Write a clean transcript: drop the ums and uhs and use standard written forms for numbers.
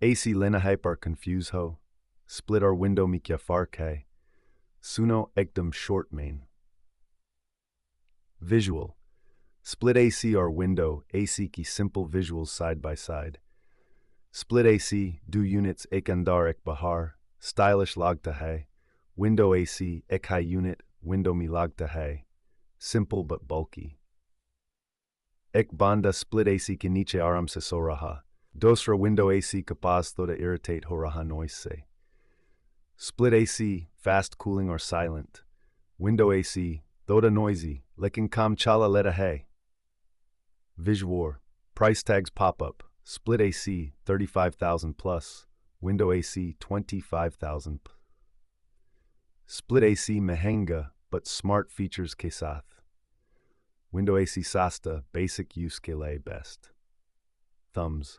AC lena hai par confuse ho. Split our window mi kya fark hai. Suno ekdom short main. Visual. Split AC or window, AC ki simple visuals side by side. Split AC, do units ek andar ek bahar, stylish lagta hai. Window AC, ek hai unit, window mi lagta hai. Simple but bulky. Ek banda split AC ke niche aram se so raha. Dosra window AC kapaz thoda irritate ho raha noise se. Split AC, fast cooling or silent. Window AC, thoda noisy, lekin kam chala leta hai. Visual. Price tags pop up. Split AC 35,000 plus. Window AC 25,000. Split AC mehenga but smart features ke sath. Window AC sasta basic use ke lay best. Thumbs.